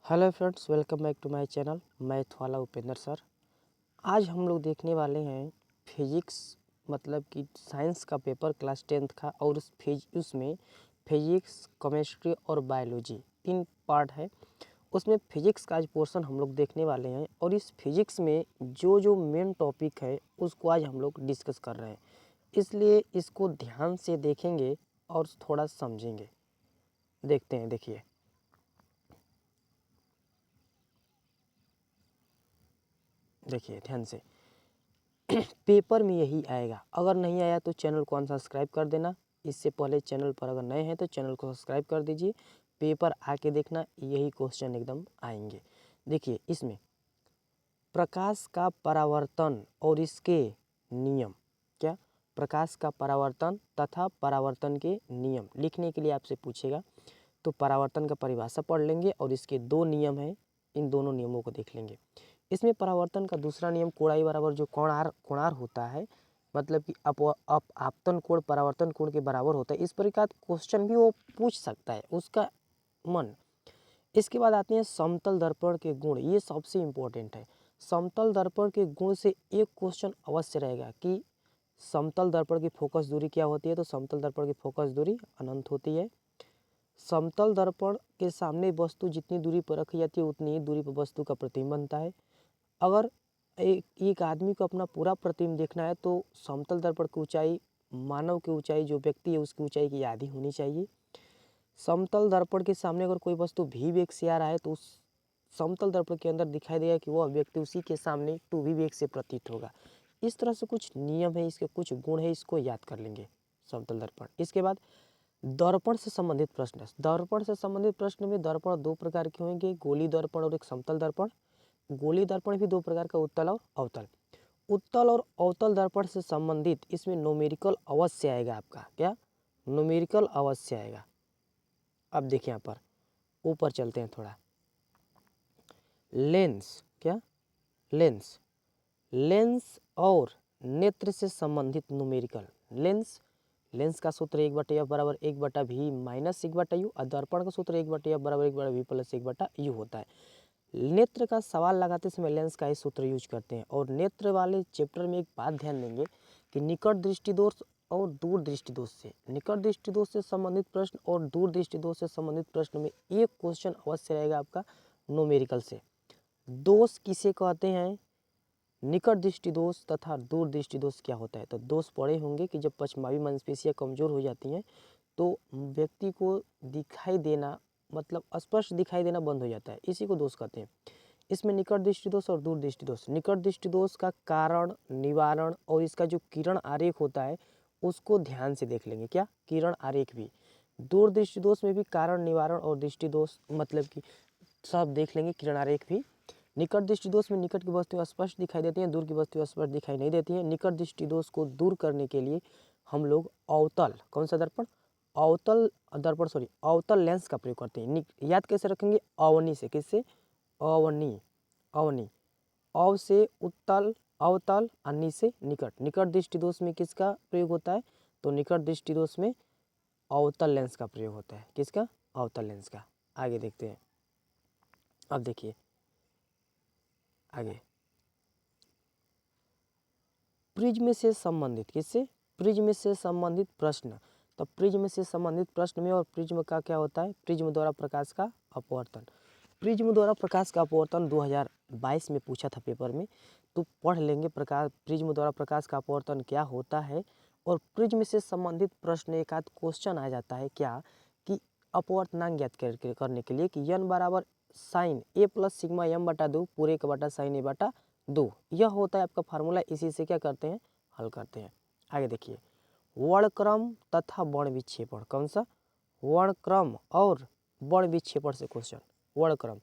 Hello friends, welcome back to my channel. Math वाला Upendra sir. आज हम लोग देखने वाले हैं फिजिक्स, मतलब कि साइंस का पेपर क्लास 10th का, और उसमें फिजिक्स, केमिस्ट्री और बायोलॉजी 3 पार्ट है। उसमें फिजिक्स का आज पोर्शन हम लोग देखने वाले हैं, और इस फिजिक्स में जो जो मेन टॉपिक है उसको आज हम लोग डिस्कस कर रहे हैं। इसलिए इसको ध्यान से देखेंगे और थोड़ा समझेंगे। देखते हैं, देखिए ध्यान से। पेपर में यही आएगा। अगर नहीं आया तो चैनल को अनसब्सक्राइब कर देना। इससे पहले चैनल पर अगर नए हैं तो चैनल को सब्सक्राइब कर दीजिए। पेपर आके देखना, यही क्वेश्चन एकदम आएंगे। देखिए, इसमें प्रकाश का परावर्तन और इसके नियम। क्या? प्रकाश का परावर्तन तथा परावर्तन के नियम लिखने के लिए आपसे पूछेगा, तो परावर्तन का परिभाषा पढ़ लेंगे और इसके 2 नियम हैं, इन दोनों नियमों को देख लेंगे। इसमें परावर्तन का दूसरा नियम कोणाई बराबर जो कोणार होता है, मतलब कि आपतन कोण परावर्तन कोण के बराबर होता है। इस प्रकार क्वेश्चन भी वो पूछ सकता है उसका मन। इसके बाद आते हैं समतल दर्पण के गुण। ये सबसे इम्पोर्टेंट है। समतल दर्पण के गुण से एक क्वेश्चन अवश्य रहेगा कि समतल दर्पण की फोकस दूरी क्या होती है। तो समतल दर्पण की फोकस दूरी अनंत होती है। समतल दर्पण के सामने वस्तु जितनी दूरी पर रखी जाती है उतनी ही दूरी पर वस्तु का प्रतिबिंब बनता है। अगर एक आदमी को अपना पूरा प्रतिबिंब देखना है तो समतल दर्पण की ऊंचाई, मानव की ऊंचाई, जो व्यक्ति है उसकी ऊंचाई की आधी होनी चाहिए। समतल दर्पण के सामने अगर कोई वस्तु भी वेग से आ रहा है तो उस समतल दर्पण के अंदर दिखाई देगा कि वह व्यक्ति उसी के सामने 2v वेग से प्रतीत होगा। इस तरह से कुछ नियम है, इसके कुछ गुण है, इसको याद कर लेंगे समतल दर्पण। इसके बाद दर्पण से संबंधित प्रश्न। दर्पण से संबंधित प्रश्न में दर्पण 2 प्रकार के होंगे, गोली दर्पण और एक समतल दर्पण। गोली दर्पण भी 2 प्रकार का, उत्तल और अवतल। उत्तल और अवतल दर्पण से संबंधित इसमें न्यूमेरिकल अवश्य आएगा आपका। क्या? न्यूमेरिकल अवश्य आएगा। अब देखिए यहाँ पर ऊपर चलते हैं थोड़ा। लेंस। क्या? लेंस। लेंस और नेत्र से संबंधित न्यूमेरिकल। लेंस का सूत्र 1/f बराबर 1/v माइनस 1/u, और दर्पण का सूत्र 1/f बराबर 1/v प्लस 1/u होता है। नेत्र का सवाल लगाते समय लेंस का ही सूत्र यूज करते हैं। और नेत्र वाले चैप्टर में एक बात ध्यान देंगे कि निकट दृष्टि दोष और दूर दृष्टि दोष से, निकट दृष्टि दोष से संबंधित प्रश्न और दूर दृष्टि दोष से संबंधित प्रश्न में एक क्वेश्चन अवश्य रहेगा आपका न्यूमेरिकल से। दोष किसे कहते हैं, निकट दृष्टि दोष तथा दूर दृष्टि दोष क्या होता है। तो दोष पढ़े होंगे कि जब पश्चिमावी मांसपेशियां कमजोर हो जाती हैं तो व्यक्ति को दिखाई देना, मतलब स्पष्ट दिखाई देना बंद हो जाता है, इसी को दोष कहते हैं। इसमें निकट दृष्टि दोष और दूर दृष्टि दोष। निकट दृष्टि दोष का कारण, निवारण और इसका जो किरण आरेख होता है उसको ध्यान से देख लेंगे। क्या? किरण आरेख भी। दूर दृष्टि दोष में भी कारण, निवारण और दृष्टि दोष, मतलब कि सब देख लेंगे, किरण आरेख भी। निकट दृष्टि दोष में निकट की वस्तुएं स्पष्ट दिखाई देती हैं, दूर की वस्तुएं स्पष्ट दिखाई नहीं देती हैं। निकट दृष्टि दोष को दूर करने के लिए हम लोग अवतल, कौन सा दर्पण, अवतल दर्पण, सॉरी अवतल लेंस का प्रयोग करते हैं। याद कैसे रखेंगे? अवनी से। किससे? अवनी। अवनी। अव से उत्तल, अवतल, अन्नी से निकट। निकट दृष्टि दोष में किसका प्रयोग होता है? तो निकट दृष्टि दोष में अवतल लेंस का प्रयोग होता है। किसका? अवतल लेंस का। आगे देखते हैं। अब देखिए आगे, प्रिज्म से संबंधित, किससे? प्रिज्म से संबंधित प्रश्न। तो प्रिज्म से संबंधित प्रश्न में, और प्रिज्म का क्या होता है? प्रिज्म द्वारा प्रकाश का अपवर्तन। प्रिज्म द्वारा प्रकाश का अपवर्तन 2022 में पूछा था पेपर में, तो पढ़ लेंगे प्रिज्म द्वारा प्रकाश का अपवर्तन क्या होता है। और प्रिज्म से संबंधित प्रश्न एक आध क्वेश्चन आ जाता है, क्या कि अपवर्तनांक ज्ञात करने के लिए कि n बराबर sine a plus sigma m बटा 2 पूरे का बटा साइन a बटा 2, यह होता है आपका फार्मूला। इसी से क्या करते हैं? हल करते हैं। आगे देखिए, वर्णक्रम तथा वर्ण विक्षेपण। कौन सा? वर्णक्रम और वर्ण विक्षेपण से क्वेश्चन। वर्णक्रम,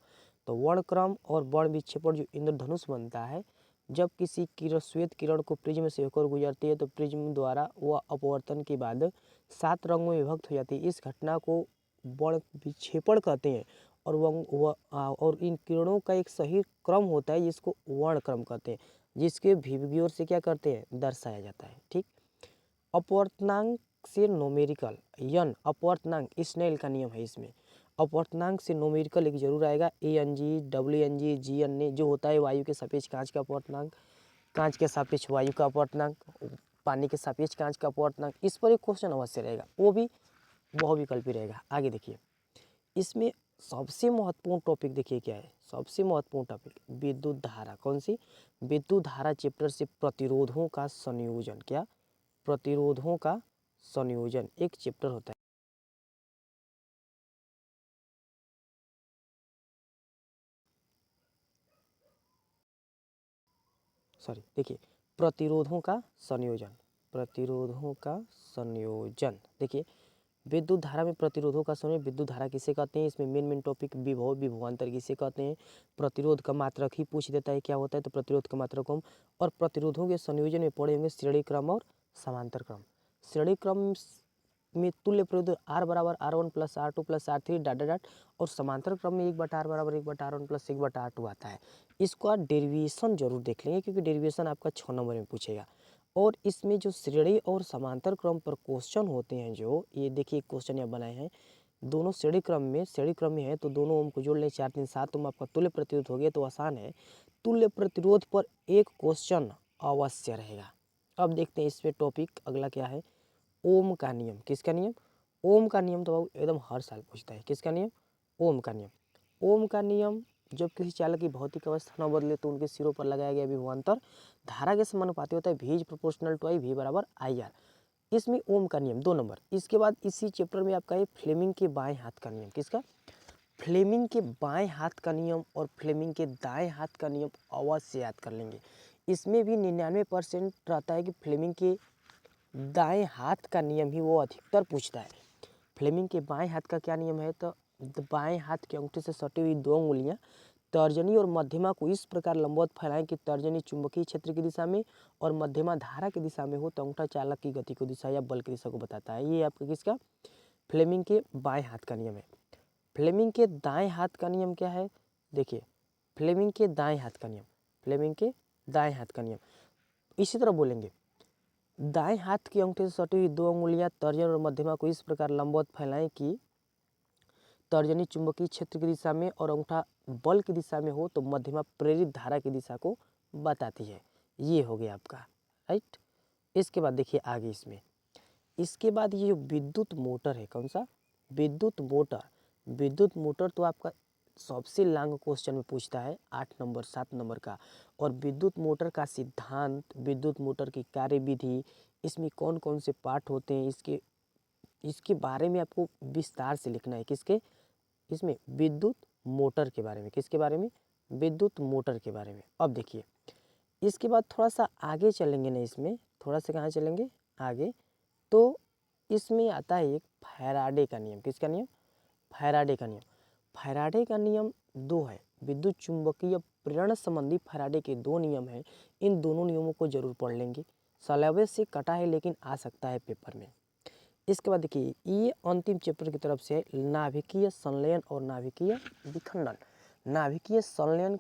तो वर्णक्रम और वर्ण विक्षेपण जो इंद्रधनुष बनता है, जब किसी किरण, श्वेत किरण को प्रिज्म से होकर गुजरती है तो प्रिज्म द्वारा वह अपवर्तन के बाद 7 रंगों में विभक्त हो जाती है। इस घटना को वर्ण विक्षेपण कहते हैं। और इन किरणों का एक सही क्रम होता है जिसको वर्णक्रम कहते हैं, जिसके भी ओर से क्या करते हैं? दर्शाया जाता है। ठीक। अपवर्तनांक से न्यूमेरिकल, यन अपवर्तनांक स्नेल का नियम है इसमें। अपवर्तनांक से न्यूमेरिकल एक जरूर आएगा, ANG, WNG, GNA जो होता है वायु के सापेक्ष कांच का अपवर्तनांक, कांच के सापेक्ष वायु का अपवर्तनांक, पानी के सापेक्ष कांच का अपवर्तनांक, इस पर एक क्वेश्चन अवश्य रहेगा, वो भी बहुविकल्पी रहेगा। आगे देखिए, इसमें सबसे महत्वपूर्ण टॉपिक देखिए क्या है, सबसे महत्वपूर्ण टॉपिक विद्युत धारा। कौन सी? विद्युत धारा चैप्टर से प्रतिरोधों का संयोजन। क्या? प्रतिरोधों का संयोजन एक चैप्टर होता है। सॉरी, देखिए प्रतिरोधों का संयोजन, प्रतिरोधों का संयोजन। देखिए विद्युत धारा में प्रतिरोधों का संयोजन, विद्युत धारा किसे कहते हैं, इसमें मेन टॉपिक विभव, विभवांतर किसे कहते हैं, प्रतिरोध का मात्रक ही पूछ देता है क्या होता है, तो प्रतिरोध का मात्रक ओम। और प्रतिरोधों के संयोजन में पढ़े होंगे श्रेणी क्रम और समांतर क्रम। श्रेणी क्रम में तुल्य प्रतिरोध R बराबर R1 plus R2 plus R3 dot dot dot, और समांतर क्रम में 1/R बराबर 1/R1 प्लस 1/R2 आता है। इसको आप डेरिवेशन जरूर देख लेंगे क्योंकि डेरिवेशन आपका 6 नंबर में पूछेगा। और इसमें जो श्रेणी और समांतर क्रम पर क्वेश्चन होते हैं, जो ये देखिए क्वेश्चन यहाँ बनाए हैं, दोनों श्रेणी क्रम में है तो दोनों ओम को जोड़ लें, 4 3 7 ओम आपका तुल्य प्रतिरोध हो गया, तो आसान है। तुल्य प्रतिरोध पर एक क्वेश्चन अवश्य रहेगा। अब देखते हैं इसमें टॉपिक अगला क्या है, ओम का नियम। किसका नियम? ओम का नियम तो एकदम हर साल पूछता है। किसका नियम? ओम का नियम। ओम का नियम, जब किसी चालक की भौतिक अवस्था न बदले तो उनके सिरों पर लगाया गया विभवांतर धारा के समानुपाती होता है, V is proportional to I, V बराबर IR। इसमें ओम का नियम 2 नंबर। इसके बाद इसी चैप्टर में आपका है फ्लेमिंग के बाएं हाथ का नियम। किसका? फ्लेमिंग के बाएं हाथ का नियम और फ्लेमिंग के दाएं हाथ का नियम अवश्य याद कर लेंगे। इसमें भी 99% रहता है कि फ्लेमिंग के दाएं हाथ का नियम ही वो अधिकतर पूछता है। फ्लेमिंग के बाएं हाथ का क्या नियम है, तो बाएं हाथ के अंगूठे से सटी हुई 2 उंगलियां तर्जनी और मध्यमा को इस प्रकार लंबवत फैलाएं कि तर्जनी चुंबकीय क्षेत्र की दिशा में और मध्यमा धारा की दिशा में हो, तो अंगूठा चालक की गति को दिशा या बल की दिशा को बताता है। ये आपका किसका? फ्लेमिंग के बाएं हाथ का नियम है। फ्लेमिंग के दाएं हाथ का नियम क्या है? देखिए फ्लेमिंग के दाएं हाथ का नियम, फ्लेमिंग के दाएं हाथ का नियम इसी तरह बोलेंगे, दाएं हाथ के अंगूठे से सटी हुई 2 उंगलियां तर्जनी और मध्यमा को इस प्रकार लंबवत फैलाएं कि तर्जनी चुंबकीय क्षेत्र की दिशा में और अंगूठा बल की दिशा में हो, तो मध्यमा प्रेरित धारा की दिशा को बताती है। ये हो गया आपका, राइट। इसके बाद देखिए आगे इसके बाद ये जो विद्युत मोटर है, कौन सा? विद्युत मोटर। विद्युत मोटर तो आपका सबसे लॉन्ग क्वेश्चन में पूछता है, 8 नंबर 7 नंबर का। और विद्युत मोटर का सिद्धांत, विद्युत मोटर की कार्यविधि, इसमें कौन कौन से पार्ट होते हैं, इसके बारे में आपको विस्तार से लिखना है। किसके? इसमें विद्युत मोटर के बारे में। किसके बारे में? विद्युत मोटर के बारे में। अब देखिए इसके बाद थोड़ा सा आगे चलेंगे ना, इसमें थोड़ा सा कहाँ चलेंगे आगे, तो इसमें आता है एक फैराडे का नियम। किसका नियम? फैराडे का नियम। फैराडे का नियम 2 है, विद्युत चुंबकीय प्रेरण संबंधी फैराडे के 2 नियम हैं। इन दोनों नियमों को जरूर पढ़ लेंगे। सिलेबस से कटा है लेकिन आ सकता है पेपर में। इसके बाद देखिए ये अंतिम चैप्टर की तरफ से नाभिकीय संलयन और नाभिकीय विखंडन। नाभिकीय संलयन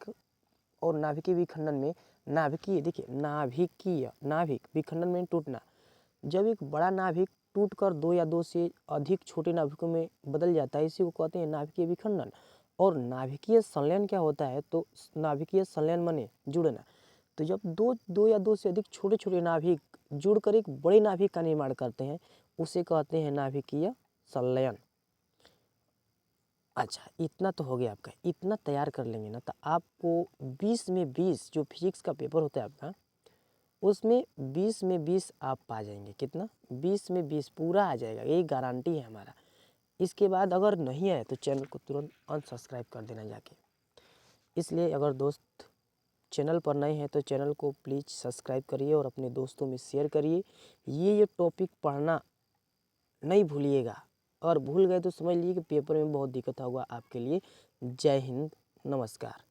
और नाभिकीय विखंडन में, नाभिकीय देखिए नाभिक विखंडन में टूटना, जब एक बड़ा नाभिक टूटकर 2 या 2 से अधिक छोटे नाभिकों में बदल जाता है, इसी को कहते हैं नाभिकीय विखंडन। और नाभिकीय संलयन क्या होता है, तो नाभिकीय संलयन माने जुड़ना, तो जब दो या 2 से अधिक छोटे छोटे नाभिक जुड़कर एक बड़े नाभिक का निर्माण करते हैं, उसे कहते हैं नाभिकीय संलयन। अच्छा इतना तो हो गया आपका, इतना तैयार कर लेंगे ना तो आपको 20 में 20 जो फिजिक्स का पेपर होता है आपका, उसमें 20 में 20 आप पा जाएंगे। कितना? 20 में 20 पूरा आ जाएगा, यही गारंटी है हमारा। इसके बाद अगर नहीं आए तो चैनल को तुरंत अनसब्सक्राइब कर देना जाके। इसलिए अगर दोस्त चैनल पर नए हैं तो चैनल को प्लीज़ सब्सक्राइब करिए और अपने दोस्तों में शेयर करिए। ये टॉपिक पढ़ना नहीं भूलिएगा, और भूल गए तो समझ लीजिए कि पेपर में बहुत दिक्कत होगा आपके लिए। जय हिंद, नमस्कार।